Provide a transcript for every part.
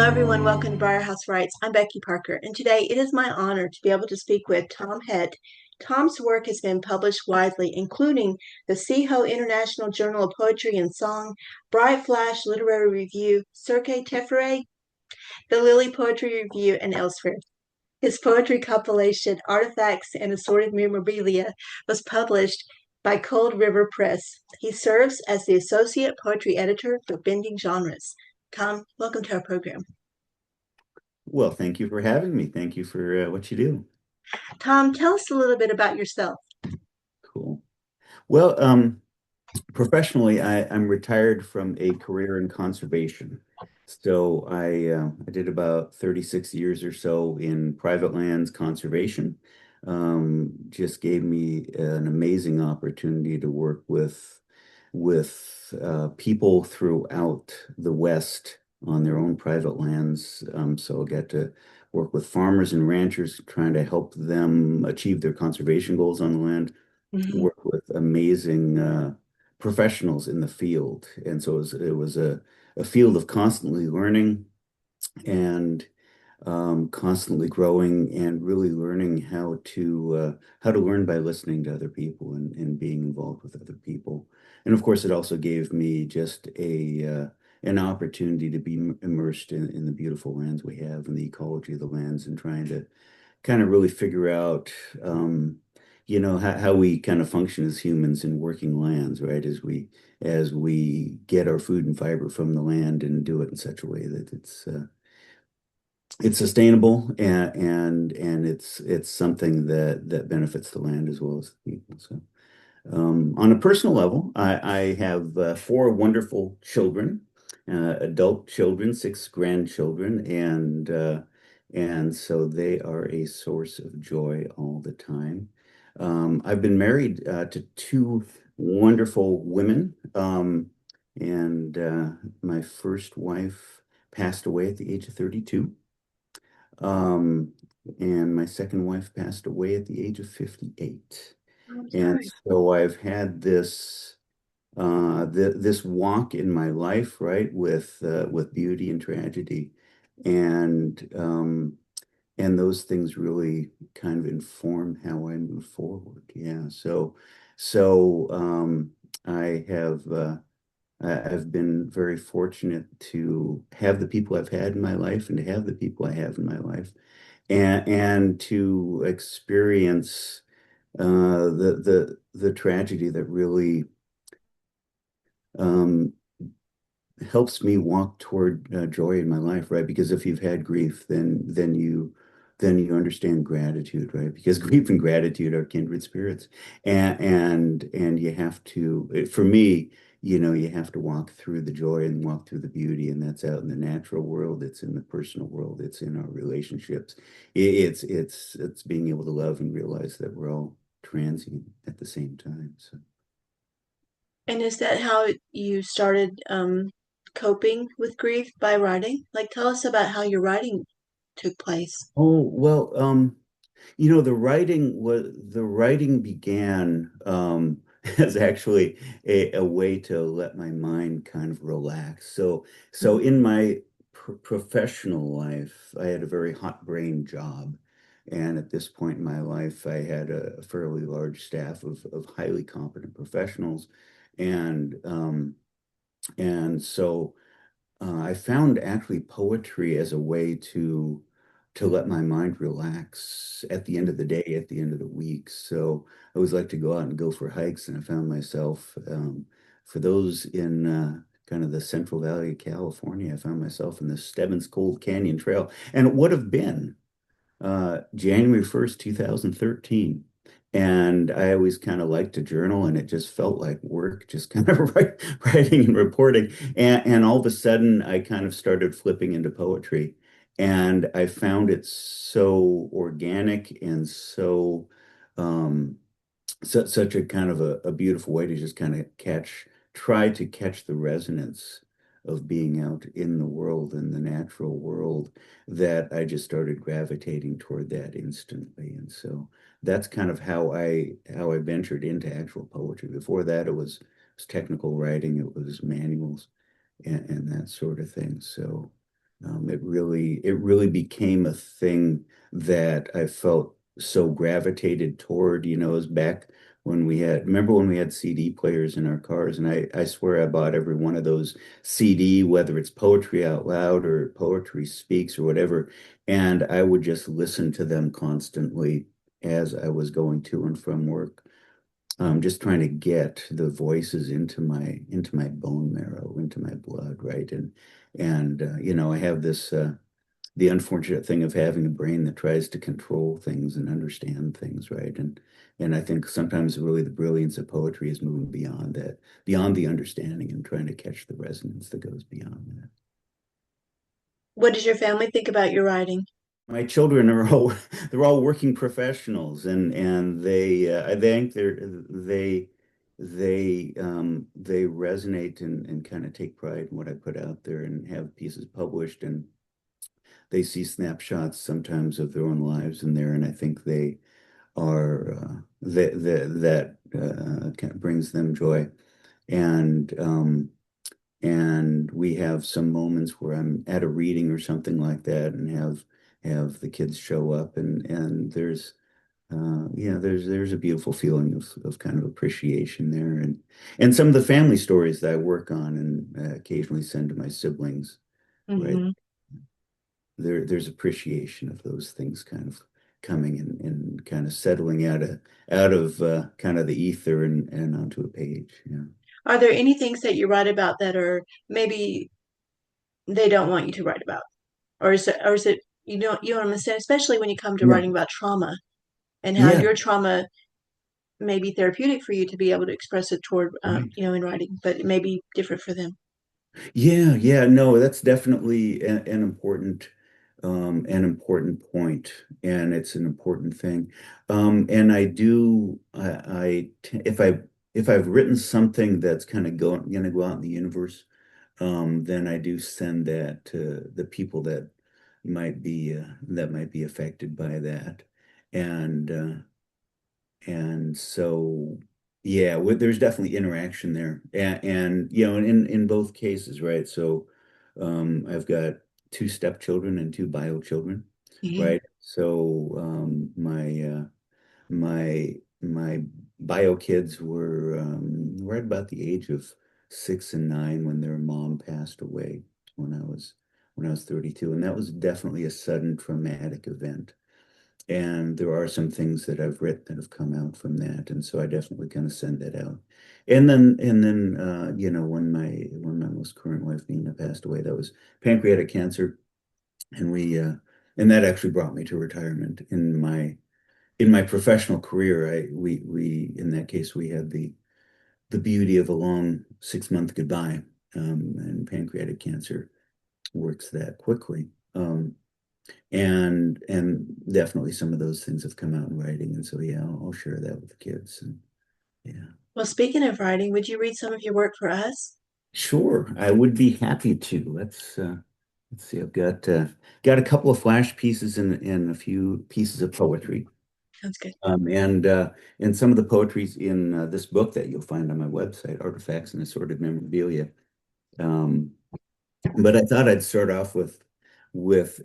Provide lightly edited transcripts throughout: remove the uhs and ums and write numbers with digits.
everyone, welcome to Briar Haus Writes. I'm Becky Parker, and today it is my honor to be able to speak with Tom Hedt. Tom's work has been published widely, including the Sijo International Journal of Poetry and Song, Bright Flash Literary Review, Cirque, Tiferet, the Lilly Poetry Review, and elsewhere. His poetry compilation, Artifacts and Assorted Memorabilia, was published by Cold River Press. He serves as the Associate Poetry Editor for Bending Genres. Tom, welcome to our program. Well, thank you for having me. Thank you for what you do. Tom, tell us a little bit about yourself. Cool. Well, professionally, I'm retired from a career in conservation. So I did about 36 years or so in private lands conservation. Just gave me an amazing opportunity to work with people throughout the West on their own private lands. So I got to work with farmers and ranchers, trying to help them achieve their conservation goals on the land, Mhm. work with amazing professionals in the field. And so it was a field of constantly learning and constantly growing and really learning how to learn by listening to other people and being involved with other people. And of course, it also gave me just a an opportunity to be immersed in the beautiful lands we have and the ecology of the lands and trying to kind of really figure out how we kind of function as humans in working lands, right? As we get our food and fiber from the land and do it in such a way that it's sustainable and it's something that benefits the land as well as the people. So on a personal level, I have four wonderful children, adult children, six grandchildren, and so they are a source of joy all the time. I've been married to two wonderful women, and my first wife passed away at the age of 32. Um, and my second wife passed away at the age of 58. I'm And sorry. so I've had this walk in my life, right, with beauty and tragedy, and those things really kind of inform how I move forward. Yeah. So I have I've been very fortunate to have the people I've had in my life and to have the people I have in my life and to experience the tragedy that really um, helps me walk toward joy in my life, right? Because if you've had grief, then you understand gratitude, right? Because grief and gratitude are kindred spirits, and you have to, for me, you have to walk through the joy and walk through the beauty, and that's out in the natural world, it's in the personal world, it's in our relationships. It's being able to love and realize that we're all transient at the same time. So. And is that how you started coping with grief by writing? Like, tell us about how your writing took place. Oh, well, the writing began as actually a way to let my mind kind of relax. So Mhm. in my professional life, I had a very hot brain job. And at this point in my life, I had a fairly large staff of highly competent professionals. And so I found actually poetry as a way to let my mind relax at the end of the day, at the end of the week. So I always like to go out and go for hikes, and I found myself, for those in kind of the Central Valley of California, I found myself in the Stebbins Cold Canyon Trail, and it would have been January 1st, 2013. And I always kind of liked to journal, and it just felt like work, just kind of writing and reporting. And all of a sudden, I kind of started flipping into poetry. And I found it so organic and um, such a kind of a beautiful way to just kind of try to catch the resonance of being out in the world, in the natural world, that I just started gravitating toward that instantly. And so that's kind of how I ventured into actual poetry. Before that, it was technical writing, it was manuals and that sort of thing. So it really became a thing that I felt so gravitated toward, as back remember when we had CD players in our cars, and I swear I bought every one of those CD, whether it's Poetry Out Loud or Poetry Speaks or whatever, and I would just listen to them constantly as I was going to and from work. Just trying to get the voices into my bone marrow, into my blood, right? And I have this the unfortunate thing of having a brain that tries to control things and understand things, right? And I think sometimes really the brilliance of poetry is moving beyond that, beyond the understanding and trying to catch the resonance that goes beyond that. What does your family think about your writing? My children are all they're all working professionals, and I think they resonate and kind of take pride in what I put out there and have pieces published, and they see snapshots sometimes of their own lives in there, and I think they are that kind of brings them joy. And we have some moments where I'm at a reading or something like that and have the kids show up, and there's a beautiful feeling of kind of appreciation there, and some of the family stories that I work on and occasionally send to my siblings, right? Hmm. There's appreciation of those things kind of coming and kind of settling out of kind of the ether and onto a page. Yeah. Are there any things that you write about that are maybe they don't want you to write about? Or is it you don't understand, especially when you come to Yeah. writing about trauma and how Yeah. your trauma may be therapeutic for you to be able to express it toward, Right. in writing, but it may be different for them. Yeah, yeah, no, that's definitely an important point, and it's an important thing. And I do, if I've written something that's kind of gonna go out in the universe, then I do send that to the people that might be affected by that, and and so, yeah, there's definitely interaction there. And in both cases, right? So, I've got two stepchildren and two bio children, Mhm. right? So, my bio kids were right about the age of 6 and 9 when their mom passed away when I was 32, and that was definitely a sudden traumatic event. And there are some things that I've written that have come out from that, and so I definitely kind of send that out. And then when my most current wife Nina passed away, that was pancreatic cancer, and and that actually brought me to retirement in my professional career. We in that case we had the beauty of a long 6 month goodbye, and pancreatic cancer works that quickly. And definitely some of those things have come out in writing, and so yeah, I'll share that with the kids. And yeah, Well, speaking of writing, would you read some of your work for us? sure, I would be happy to. Let's see. I've got a couple of flash pieces and a few pieces of poetry. Sounds good. And some of the poetry's in this book that you'll find on my website, Artifacts and Assorted Memorabilia. Um, But I thought I'd start off with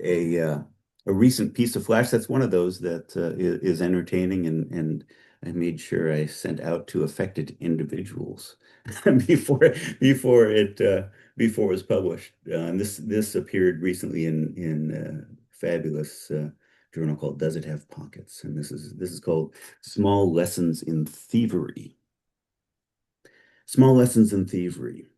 a recent piece of flash. That's one of those that is entertaining, and I made sure I sent out to affected individuals before before it before it was published. And this appeared recently in a fabulous journal called Does It Have Pockets? And this is called Small Lessons in Thievery. Small Lessons in Thievery.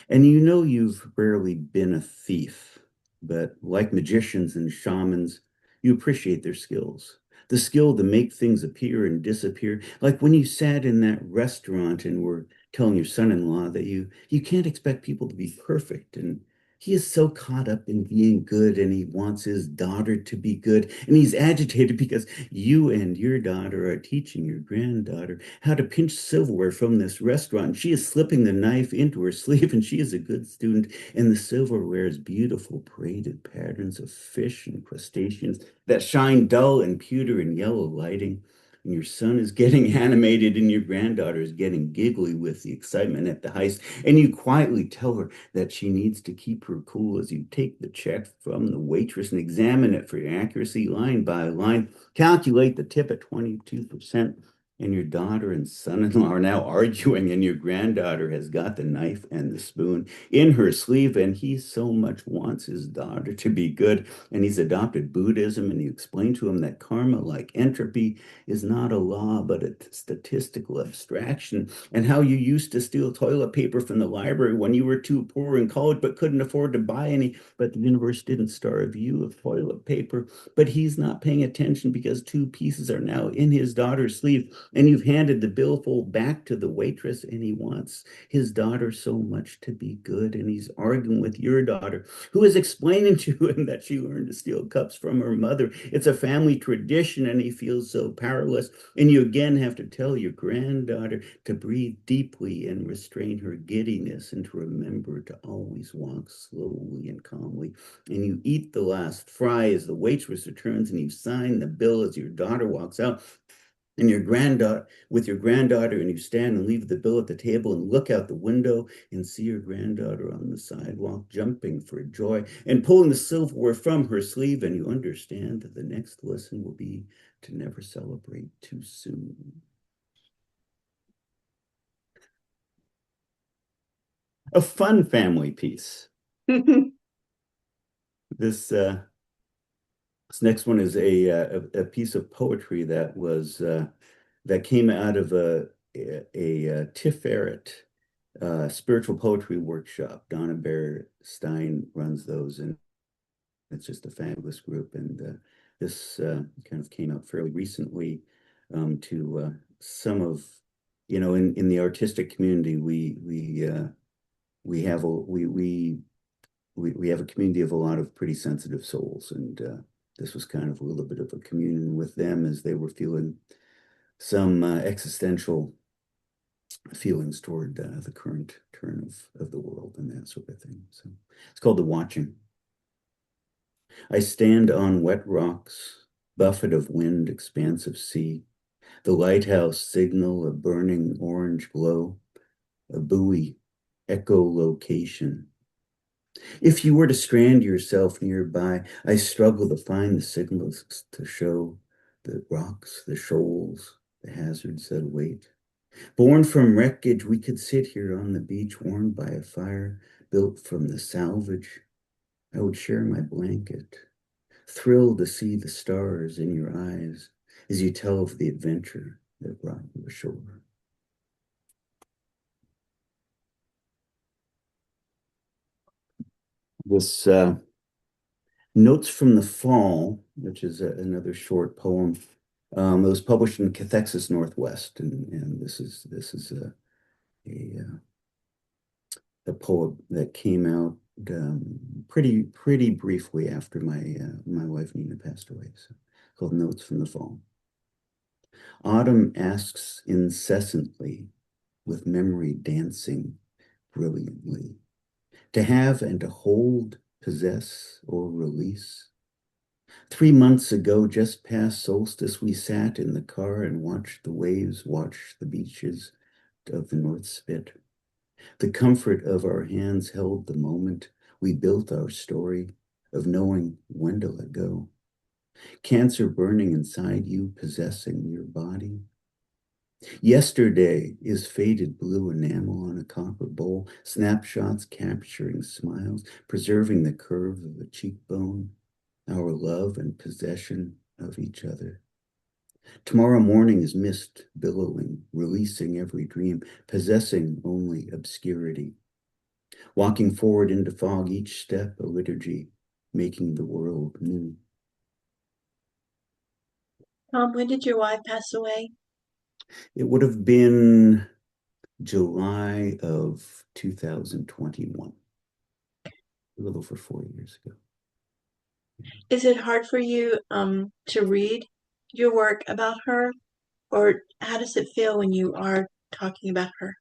And you've rarely been a thief, but like magicians and shamans, you appreciate their skills. The skill to make things appear and disappear. Like when you sat in that restaurant and were telling your son-in-law that you can't expect people to be perfect. And he is so caught up in being good and he wants his daughter to be good. And he's agitated because you and your daughter are teaching your granddaughter how to pinch silverware from this restaurant. She is slipping the knife into her sleeve, and she is a good student. And the silverware is beautiful braided patterns of fish and crustaceans that shine dull and pewter in yellow lighting. and your son is getting animated and your granddaughter is getting giggly with the excitement at the heist. And you quietly tell her that she needs to keep her cool as you take the check from the waitress and examine it for accuracy line by line. Calculate the tip at 22%. And your daughter and son-in-law are now arguing, and your granddaughter has got the knife and the spoon in her sleeve, and he so much wants his daughter to be good. And he's adopted Buddhism, and you explain to him that karma, like entropy, is not a law, but a statistical abstraction, and how you used to steal toilet paper from the library when you were too poor in college but couldn't afford to buy any, but the universe didn't starve you of toilet paper. But he's not paying attention because two pieces are now in his daughter's sleeve, and you've handed the billfold back to the waitress, and he wants his daughter so much to be good, and he's arguing with your daughter, who is explaining to him that she learned to steal cups from her mother. It's a family tradition, and he feels so powerless. And you again have to tell your granddaughter to breathe deeply and restrain her giddiness, and to remember to always walk slowly and calmly. And you eat the last fry as the waitress returns, and you sign the bill as your daughter walks out, and your granddaughter with your granddaughter, and you stand and leave the bill at the table and look out the window and see your granddaughter on the sidewalk jumping for joy and pulling the silverware from her sleeve, and you understand that the next lesson will be to never celebrate too soon. A fun family piece. This this next one is a piece of poetry that was that came out of a Tiferet spiritual poetry workshop. Donna Bear Stein runs those, and it's just a fabulous group. And this kind of came out fairly recently to some of, in the artistic community, we have we have a community of a lot of pretty sensitive souls, and this was kind of a little bit of a communion with them as they were feeling some existential feelings toward the current turn of the world and that sort of thing. So it's called The Watching. I stand on wet rocks, buffet of wind, expansive sea, the lighthouse signal, a burning orange glow, a buoy, echolocation. If you were to strand yourself nearby, I struggle to find the signals to show the rocks, the shoals, the hazards that await. Born from wreckage, we could sit here on the beach, warmed by a fire built from the salvage. I would share my blanket, thrilled to see the stars in your eyes as you tell of the adventure that brought you ashore. This Notes from the Fall, which is another short poem, it was published in Cathexis Northwest, and this is a poem that came out pretty briefly after my wife Nina passed away. So, called Notes from the Fall. Autumn asks incessantly, with memory dancing brilliantly, to have and to hold, possess or release. 3 months ago, just past solstice, we sat in the car and watched the waves wash the beaches of the North Spit. The comfort of our hands held the moment. We built our story of knowing when to let go. Cancer burning inside you, possessing your body. Yesterday is faded blue enamel on a copper bowl, snapshots capturing smiles, preserving the curve of a cheekbone, our love and possession of each other. Tomorrow morning is mist billowing, releasing every dream, possessing only obscurity. Walking forward into fog, each step a liturgy, making the world new. Tom, when did your wife pass away? It would have been July of 2021, a little over 4 years ago. Is it hard for you to read your work about her, or how does it feel when you are talking about her?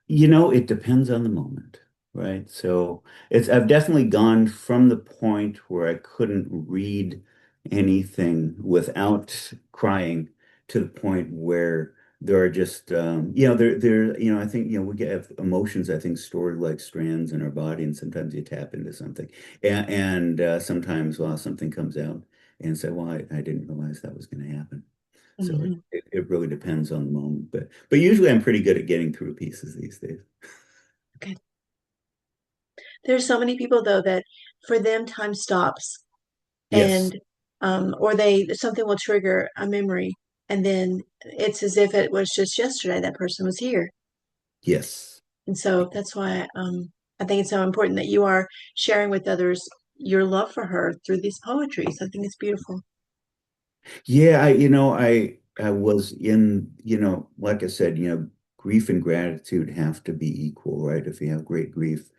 It depends on the moment, right? So I've definitely gone from the point where I couldn't read anything without crying to the point where there are just I think we get emotions I think stored like strands in our body, and sometimes you tap into something, and sometimes something comes out and say, well, I didn't realize that was going to happen. So Mhm. it really depends on the moment, but usually I'm pretty good at getting through pieces these days. Okay. There's so many people though that for them time stops Yes, and or they something will trigger a memory and then it's as if it was just yesterday that person was here. yes. And so that's why I think it's so important that you are sharing with others your love for her through these poetries. I think it's beautiful. Yeah, I was in, like I said, grief and gratitude have to be equal, right? If you have great grief,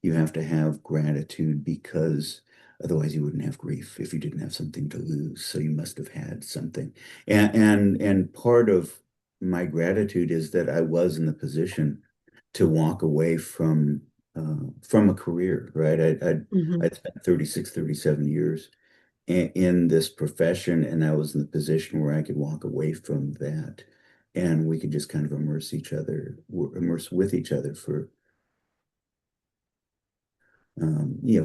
you have to have gratitude because otherwise you wouldn't have grief if you didn't have something to lose. So you must have had something. And part of my gratitude is that I was in the position to walk away from a career, right? Hmm. I'd spent 36, 37 years in this profession, and I was in the position where I could walk away from that, and we could just kind of immerse with each other for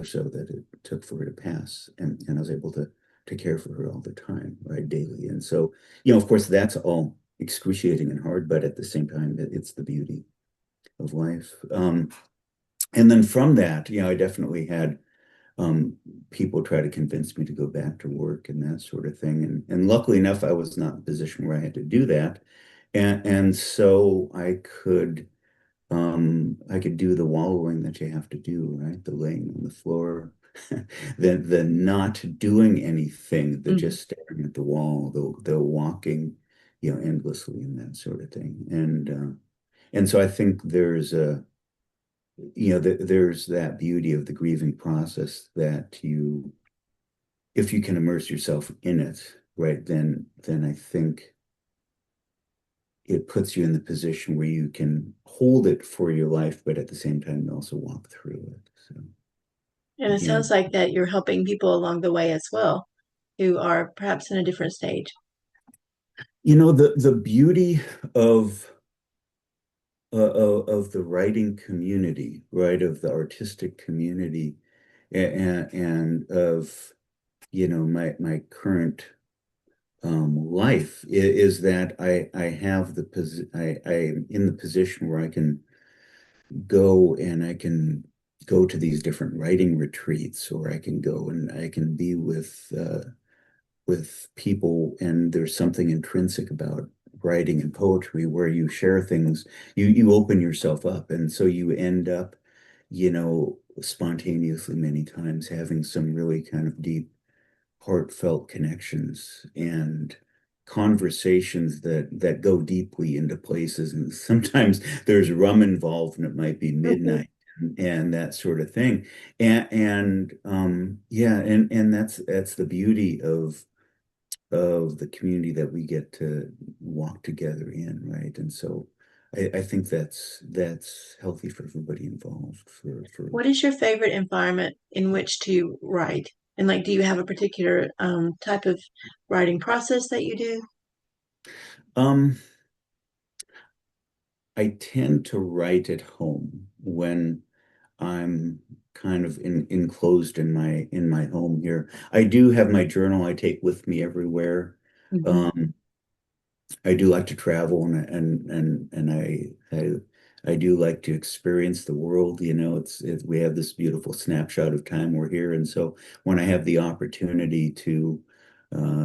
so that it took for her to pass, and I was able to care for her all the time, right, daily. And so, of course, that's all excruciating and hard, but at the same time, it's the beauty of life. And then from that, I definitely had um, people try to convince me to go back to work and that sort of thing. And luckily enough, I was not in a position where I had to do that. And so I could do the wallowing that you have to do, right? The laying on the floor, the not doing anything, the Hmm. just staring at the wall, the walking, endlessly and that sort of thing. And so I think there's that beauty of the grieving process that if you can immerse yourself in it, right, then I think it puts you in the position where you can hold it for your life, but at the same time you also walk through it. So, And it you know, sounds like that you're helping people along the way as well who are perhaps in a different stage. the beauty of of the writing community, right, of the artistic community, and of my current life is that I have I'm in the position where I can go and I can go to these different writing retreats, or I can go and I can be with people, and there's something intrinsic about writing and poetry where you share things, you open yourself up, and so you end up, spontaneously many times having some really kind of deep heartfelt connections and conversations that go deeply into places. And sometimes there's rum involved, and it might be Mhm. midnight and that sort of thing. And yeah, and that's the beauty of the community that we get to walk together in, right? And so I think that's healthy for everybody involved. For What is your favorite environment in which to write? And like, do you have a particular type of writing process that you do? um I tend to write at home when I'm kind of enclosed in my home here. I do have my journal I take with me everywhere. Hmm. Um, I do like to travel, and I do like to experience the world. We have this beautiful snapshot of time we're here, and so when I have the opportunity to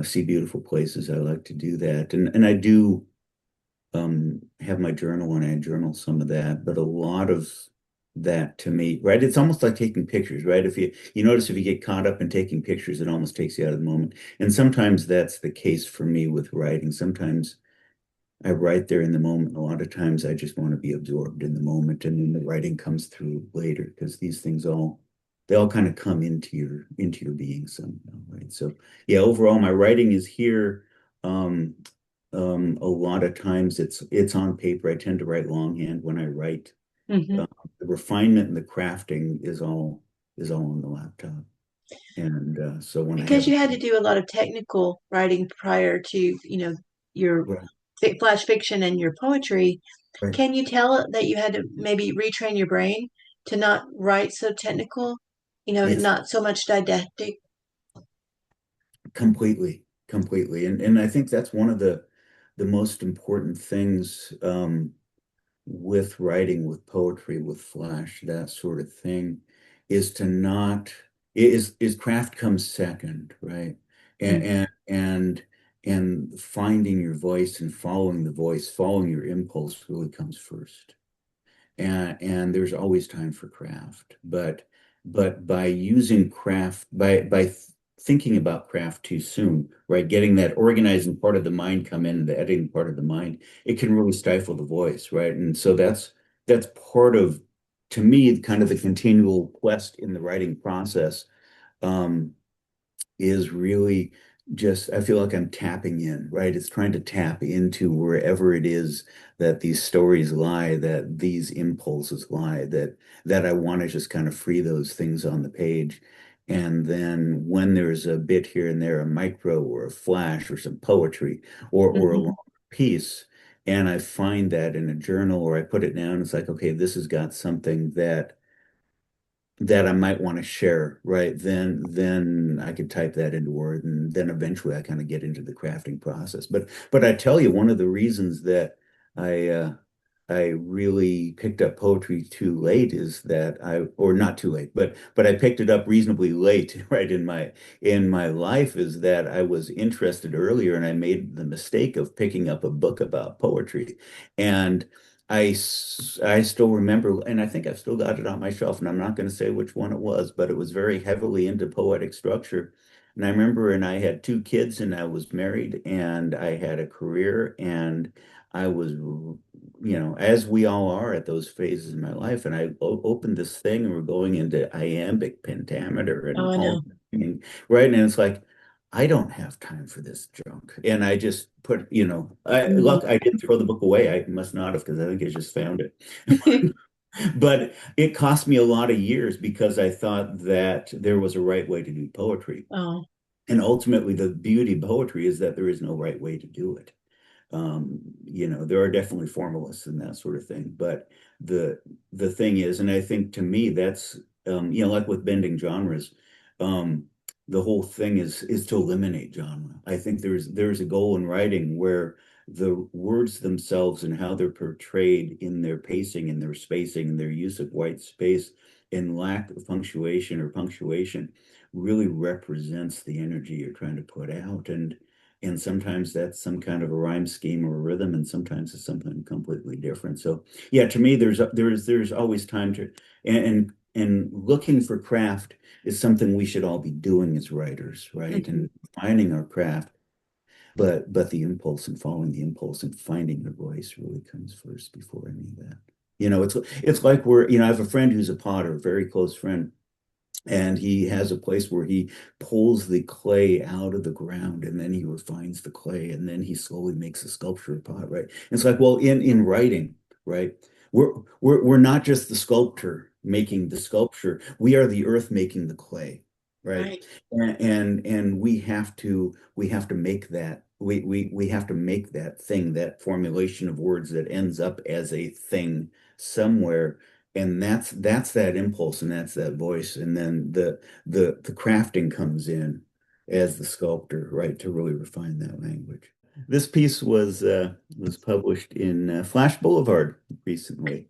see beautiful places, I like to do that. And I do have my journal, and I journal some of that, but a lot of that to me, right? It's almost like taking pictures, right? If you notice, if you get caught up in taking pictures, it almost takes you out of the moment. And sometimes that's the case for me with writing. Sometimes I write there in the moment. A lot of times I just want to be absorbed in the moment, and then the writing comes through later, because these things they all kind of come into your being somehow, right? So yeah, overall my writing is here. Um, a lot of times it's on paper. I tend to write longhand when I write. Hmm. The refinement and the crafting is all on the laptop. And so when I Because have a you had to do a lot of technical writing prior to, your right, flash fiction and your poetry, right, can you tell that you had to maybe retrain your brain to not write so technical, it's not so much didactic? completely, and I think that's one of the most important things with writing, with poetry, with flash, that sort of thing, is to not is craft comes second, right? And Mm. and and and finding your voice and following the voice, following your impulse really comes first. And there's always time for craft, but by using craft, thinking about craft too soon, right, getting that organizing part of the mind come in, the editing part of the mind, it can really stifle the voice, right? And so that's part of, to me, kind of the continual quest in the writing process. um is really just, I feel like I'm tapping in, right? It's trying to tap into wherever it is that these stories lie, that these impulses lie, that I want to just kind of free those things on the page. And then when there's a bit here and there, a micro or a flash or some poetry or a long Mhm. piece, and I find that in a journal or I put it down, it's like, okay, this has got something that I might want to share, right? Then I could type that into Word, and then eventually I kind of get into the crafting process. But I tell you, one of the reasons that I I really picked up poetry too late is that or not too late, but I picked it up reasonably late, right, in my life, is that I was interested earlier and I made the mistake of picking up a book about poetry. And I still remember, and I think I've still got it on my shelf, and I'm not going to say which one it was, but it was very heavily into poetic structure. And I remember, and I had two kids, and I was married, and I had a career, and I was, as we all are at those phases in my life. And I opened this thing, and we're going into iambic pentameter Oh, and I all, know. right? And it's like, I don't have time for this junk. And I just put, Mhm. look, I didn't throw the book away. I must not have, because I think I just found it. But it cost me a lot of years because I thought that there was a right way to do poetry. Oh, And ultimately, the beauty of poetry is that there is no right way to do it. There are definitely formalists and that sort of thing, but the the thing is, and I think to me that's like with bending genres, um, the whole thing is to eliminate genre. I think there's a goal in writing where the words themselves and how they're portrayed in their pacing and their spacing and their use of white space and lack of punctuation really represents the energy you're trying to put out. And sometimes that's some kind of a rhyme scheme or a rhythm, and sometimes it's something completely different. So yeah, to me, there's always time to, and looking for craft is something we should all be doing as writers, right? mhm. And finding our craft, but the impulse and following the impulse and finding the voice really comes first before any of that. It's like I have a friend who's a potter, a very close friend, and he has a place where he pulls the clay out of the ground and then he refines the clay and then he slowly makes a sculpture pot, right? And it's like, well, in writing, right? We're not just the sculptor making the sculpture. We are the earth making the clay, right? Right. And we have to make that we have to make that thing, that formulation of words that ends up as a thing somewhere, and that's that impulse and that's that voice, and then the crafting comes in as the sculptor, right, to really refine that language. This piece was published in Flash Boulevard recently,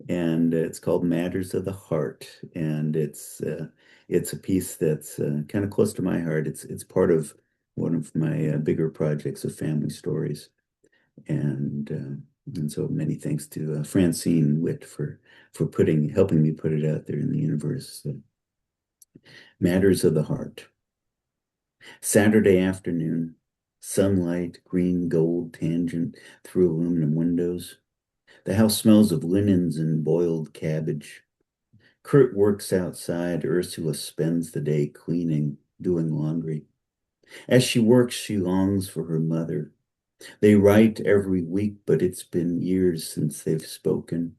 and it's called Matters of the Heart, and it's a piece that's kind of close to my heart. It's part of one of my bigger projects of family stories, and so many thanks to Francine Witt for helping me put it out there in the universe. Matters of the Heart. Saturday afternoon, sunlight, green gold tangent through aluminum windows. The house smells of linens and boiled cabbage. Kurt works outside. Ursula spends the day cleaning, doing laundry. As she works, she longs for her mother. They write every week, but it's been years since they've spoken.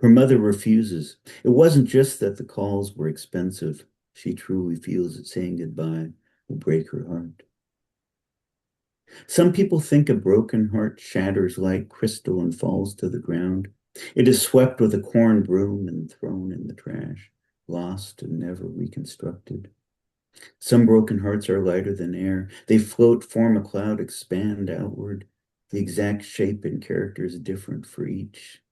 Her mother refuses. It wasn't just that the calls were expensive. She truly feels that saying goodbye will break her heart. Some people think a broken heart shatters like crystal and falls to the ground. It is swept with a corn broom and thrown in the trash, lost and never reconstructed. Some broken hearts are lighter than air. They float, form a cloud, expand outward. The exact shape and character is different for each.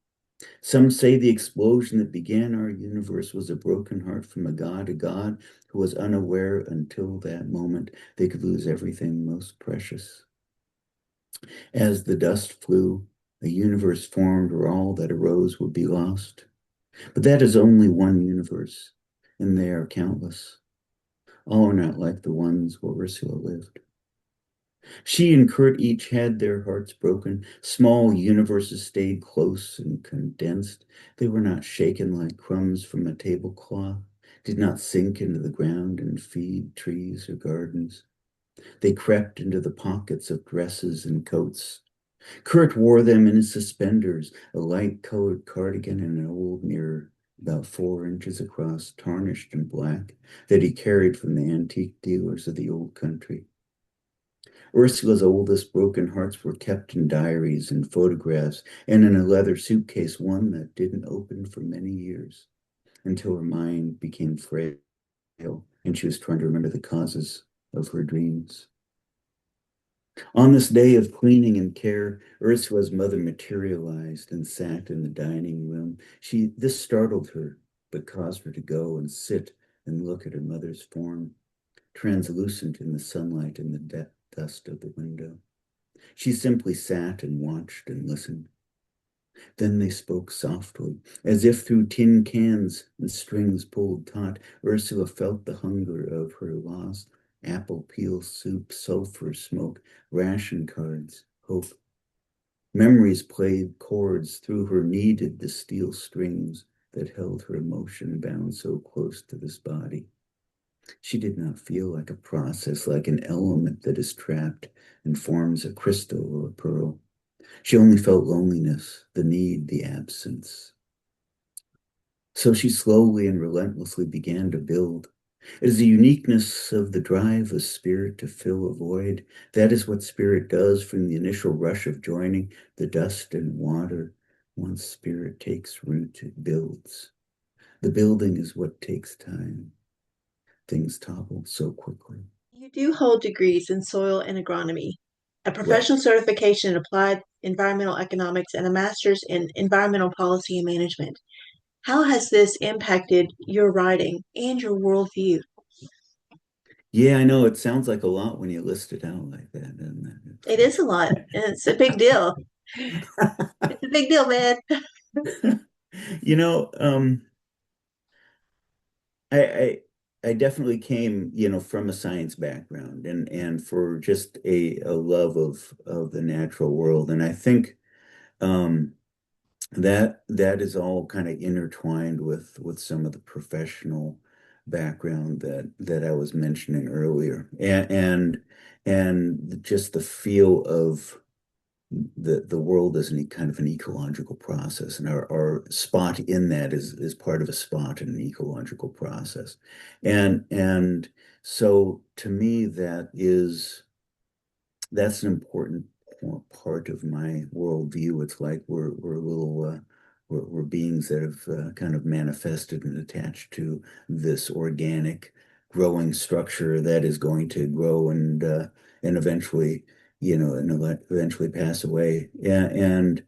Some say the explosion that began our universe was a broken heart from a god who was unaware until that moment they could lose everything most precious. As the dust flew, a universe formed where all that arose would be lost. But that is only one universe, and they are countless. All are not like the ones where Ursula lived. She and Kurt each had their hearts broken. Small universes stayed close and condensed. They were not shaken like crumbs from a tablecloth, did not sink into the ground and feed trees or gardens. They crept into the pockets of dresses and coats. Kurt wore them in his suspenders, a light-colored cardigan and an old mirror, about 4 inches across, tarnished and black, that he carried from the antique dealers of the old country. Ursula's oldest broken hearts were kept in diaries and photographs and in a leather suitcase, one that didn't open for many years until her mind became frail and she was trying to remember the causes of her dreams. On this day of cleaning and care, Ursula's mother materialized and sat in the dining room. This startled her, but caused her to go and sit and look at her mother's form, translucent in the sunlight and the dust of the window. She simply sat and watched and listened. Then they spoke softly, as if through tin cans and strings pulled taut. Ursula felt the hunger of her lost apple peel soup, sulfur smoke, ration cards, hope. Memories played chords through her, needed the steel strings that held her emotion bound so close to this body. She did not feel like a process, like an element that is trapped and forms a crystal or a pearl. She only felt loneliness, the need, the absence. So she slowly and relentlessly began to build. It is the uniqueness of the drive of spirit to fill a void. That is what spirit does from the initial rush of joining the dust and water. Once spirit takes root, it builds. The building is what takes time. Things topple so quickly. You do hold degrees in soil and agronomy, a Right. professional certification in applied environmental economics, and a master's in environmental policy and management. How has this impacted your writing and your worldview? Yeah, I know it sounds like a lot when you list it out like that, It is a lot, and it's a big deal. It's a big deal, man. You know, I, I definitely came, from a science background and for just a love of the natural world. And I think um, that is all kind of intertwined with some of the professional background that I was mentioning earlier, and just the feel of the world is kind of an ecological process, and our spot in that is part of a spot in an ecological process, and so to me that's an important part of my worldview. It's like we're little we're beings that have kind of manifested and attached to this organic growing structure that is going to grow and eventually, eventually pass away. And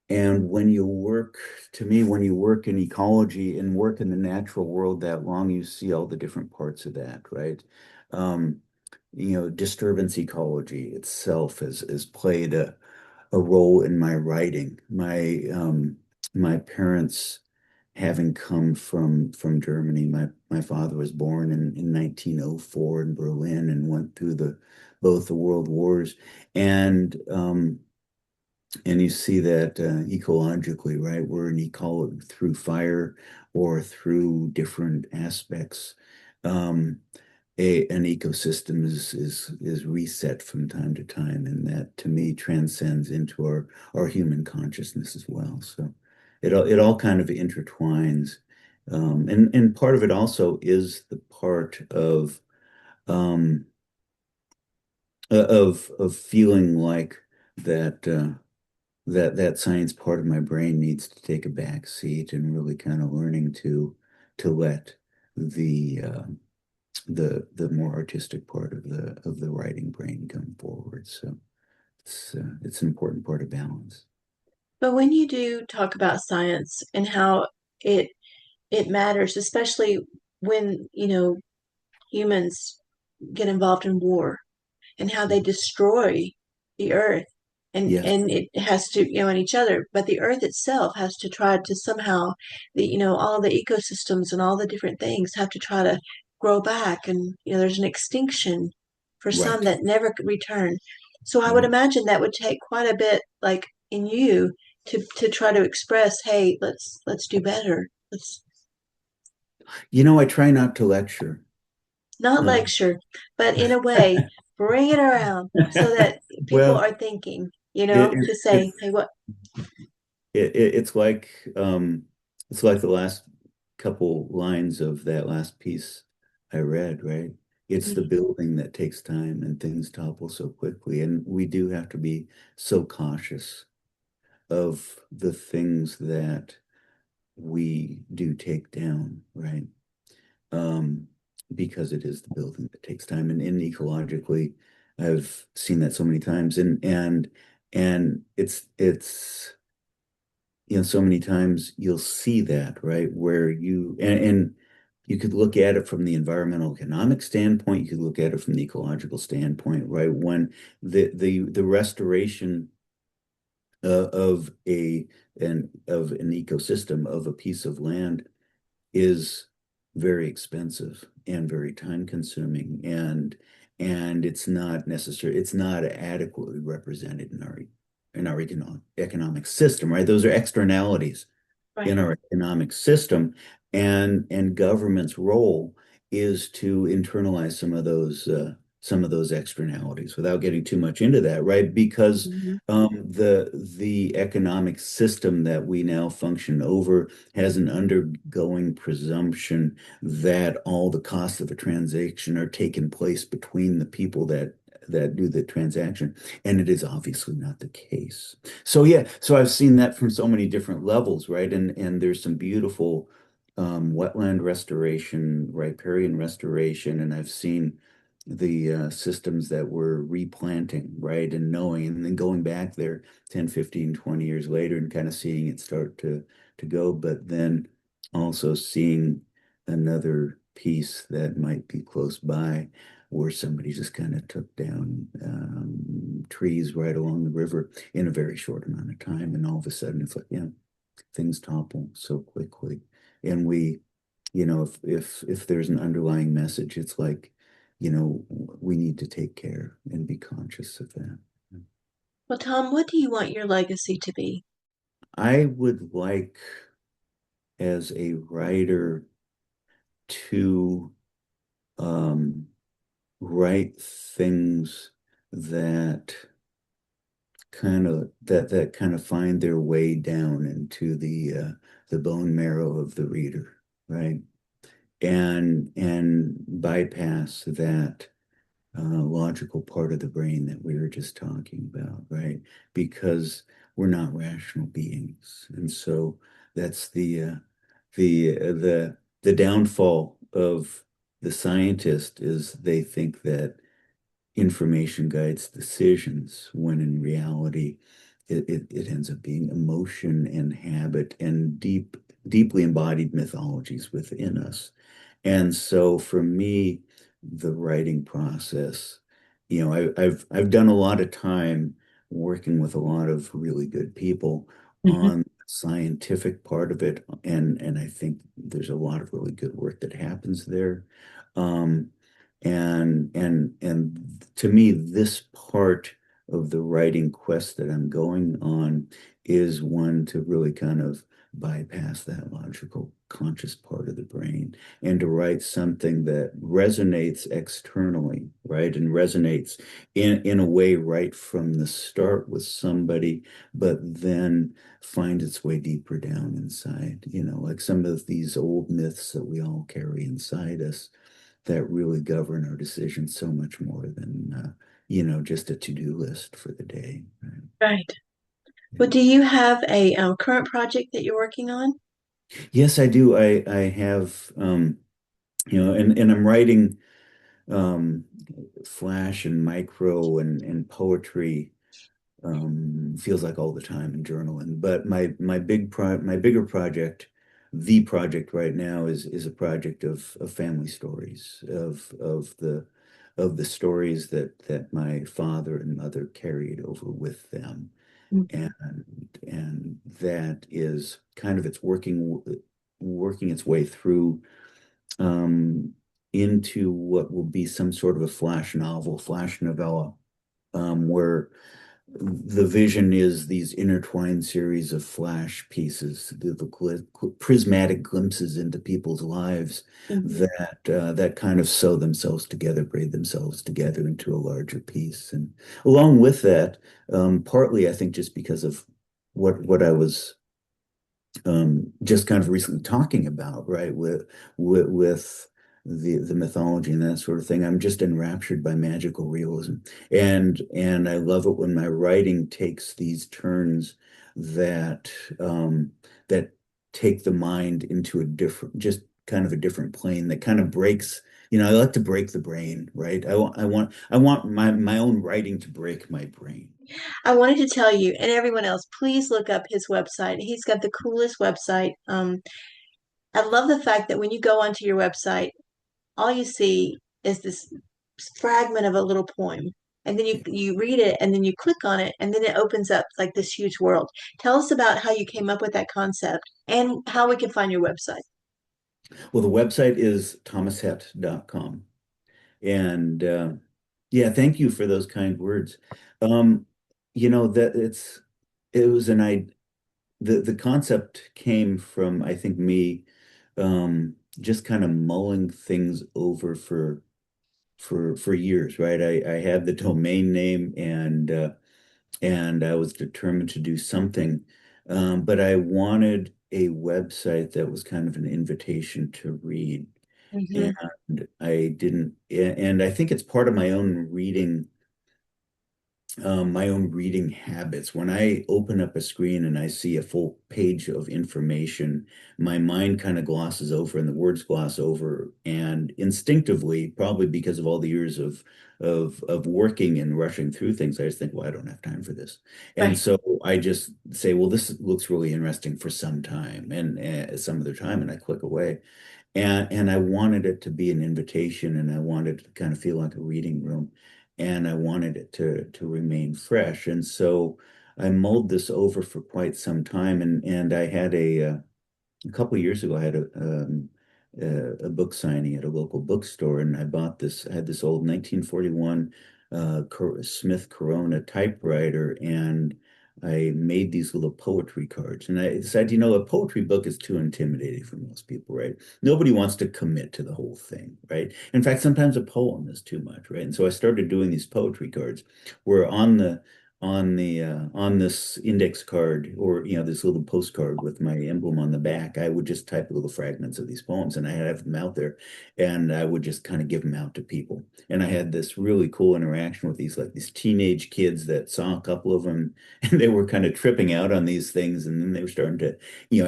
when you work, to me, when you work in ecology and work in the natural world that long, you see all the different parts of that, right? Um, disturbance ecology itself has played a role in my writing. My parents, having come from Germany, my father was born in 1904 in Berlin and went through the both the world wars, and and you see that ecologically, right? We're an ecology through fire or through different aspects. Um, an ecosystem is reset from time to time, and that to me transcends into our human consciousness as well. So it all kind of intertwines, And part of it also is the part um, of feeling like that that science part of my brain needs to take a back seat and really kind of learning to let the the more artistic part of the writing brain come forward. So it's an important part of balance. But when you do talk about science and how it it matters, especially when, humans get involved in war and how they destroy the earth Yes, and it has to, and each other, but the earth itself has to try to somehow all the ecosystems and all the different things have to try to grow back, and there's an extinction for some right, that never could return. So I would right. imagine that would take quite a bit, like in you, to try to express, hey, let's do better. Let's I try not to lecture. not Uh, lecture, but in a way, bring it around so that people well, are thinking, it, it, to say, it's hey, what? it's like it's like the last couple lines of that last piece I read, right? It's the building that takes time and things topple so quickly. And we do have to be so cautious of the things that we do take down, right? Um, because it is the building that takes time. And ecologically, I've seen that so many times. And it's so many times you'll see that, right? Where and you could look at it from the environmental economic standpoint, you could look at it from the ecological standpoint, right? When the restoration of an ecosystem, of a piece of land, is very expensive and very time consuming, and it's not adequately represented in our economic system, right? Those are externalities in Right. our economic system, and government's role is to internalize some of those externalities without getting too much into that, right? Because Mhm. the economic system that we now function over has an undergoing presumption that all the costs of a transaction are taking place between the people that do the transaction, and it is obviously not the case. So yeah, so I've seen that from so many different levels, right? And there's some beautiful wetland restoration, riparian restoration, and I've seen the systems that we're replanting, right? And knowing, and then going back there 10, 15, 20 years later and kind of seeing it start to go, but then also seeing another piece that might be close by where somebody just kind of took down trees right along the river in a very short amount of time. And all of a sudden it's like, yeah, things topple so quickly. And if there's an underlying message, it's like, we need to take care and be conscious of that. Well, Tom, what do you want your legacy to be? I would like, as a writer, to um, write things that that kind of find their way down into the bone marrow of the reader, right? And bypass that logical part of the brain that we were just talking about, right? Because we're not rational beings, and so that's the downfall of the scientist, is they think that information guides decisions, when in reality it ends up being emotion and habit and deeply embodied mythologies within us. And so for me, the writing process, I've done a lot of time working with a lot of really good people Mhm. on the scientific part of it, and I think there's a lot of really good work that happens there. Um, and to me, this part of the writing quest that I'm going on is one to really kind of bypass that logical conscious part of the brain and to write something that resonates externally, right? And resonates in a way right from the start with somebody, but then find its way deeper down inside, like some of these old myths that we all carry inside us that really govern our decisions so much more than just a to-do list for the day. Right? Right. Well, Yeah. do you have a current project that you're working on? Yes, I do. I have and I'm writing um flash and micro and poetry feels like all the time in journaling. But my bigger project, the project right now is a project of family stories of the stories that my father and mother carried over with them, Mhm. and and that is kind of it's working its way through um, into what will be some sort of a flash novel, flash novella, where the vision is these intertwined series of flash pieces, the prismatic glimpses into people's lives Mhm. that kind of sew themselves together, braid themselves together into a larger piece. And along with that, partly I think just because of what I was just kind of recently talking about, right, with the mythology and that sort of thing. I'm just enraptured by magical realism, and I love it when my writing takes these turns that that take the mind into a different, just kind of a different plane that kind of breaks. I like to break the brain, right? I want my own writing to break my brain. I wanted to tell you and everyone else, please look up his website. He's got the coolest website. I love the fact that when you go onto your website, all you see is this fragment of a little poem. And then you read it and then you click on it and then it opens up like this huge world. Tell us about how you came up with that concept and how we can find your website. Well, the website is thomashet.com. And yeah, thank you for those kind words. Um, that it was an I the concept came from I think me just kind of mulling things over for years, right? I had the domain name and I was determined to do something. But I wanted a website that was kind of an invitation to read. Hmm. And I didn't, and I think it's part of my own reading habits. When I open up a screen and I see a full page of information, my mind kind of glosses over and the words gloss over. And instinctively, probably because of all the years of working and rushing through things, I just think, well, I don't have time for this. And Right. so I just say, well, this looks really interesting for some time and some other time, and I click away. And I wanted it to be an invitation, and I wanted it to kind of feel like a reading room, and I wanted it to remain fresh. And so I mulled this over for quite some time, and I had a couple of years ago, I had a book signing at a local bookstore, and I had this old 1941 Smith Corona typewriter, and I made these little poetry cards. And I decided, a poetry book is too intimidating for most people, right? Nobody wants to commit to the whole thing, right? In fact, sometimes a poem is too much, right? And so I started doing these poetry cards where on this index card, or this little postcard with my emblem on the back, I would just type little fragments of these poems, and I have them out there, and I would just kind of give them out to people. And I had this really cool interaction with these teenage kids that saw a couple of them, and they were kind of tripping out on these things, and then they were starting to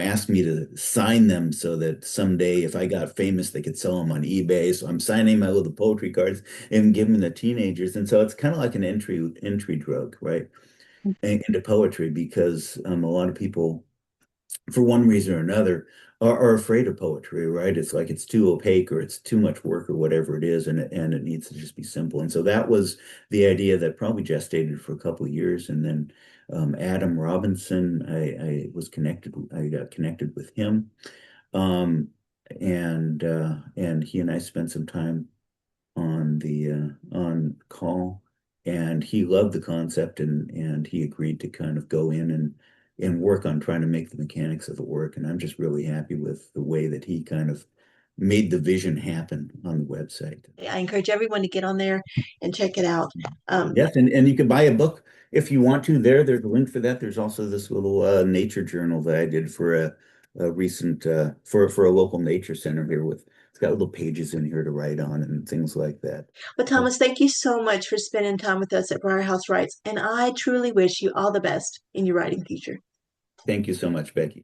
ask me to sign them so that someday if I got famous they could sell them on eBay. So I'm signing my little poetry cards and giving them to teenagers. And so it's kind of like an entry drug, right? Into poetry, because a lot of people, for one reason or another, are afraid of poetry, right? It's like it's too opaque or it's too much work or whatever it is, and it needs to just be simple. And so that was the idea that probably gestated for a couple of years. And then Adam Robinson, I got connected with him, um, and he and I spent some time on call, and he loved the concept, and he agreed to kind of go in and work on trying to make the mechanics of it work. And I'm just really happy with the way that he kind of made the vision happen on the website. I encourage everyone to get on there and check it out. Yes, and you can buy a book if you want to there. There's a link for that. There's also this little nature journal that I did for a recent for a local nature center here with it's got little pages in here to write on and things like that. Well, So Thomas, thank you so much for spending time with us at Briar House Writes, and I truly wish you all the best in your writing future. thank you so much, Becky.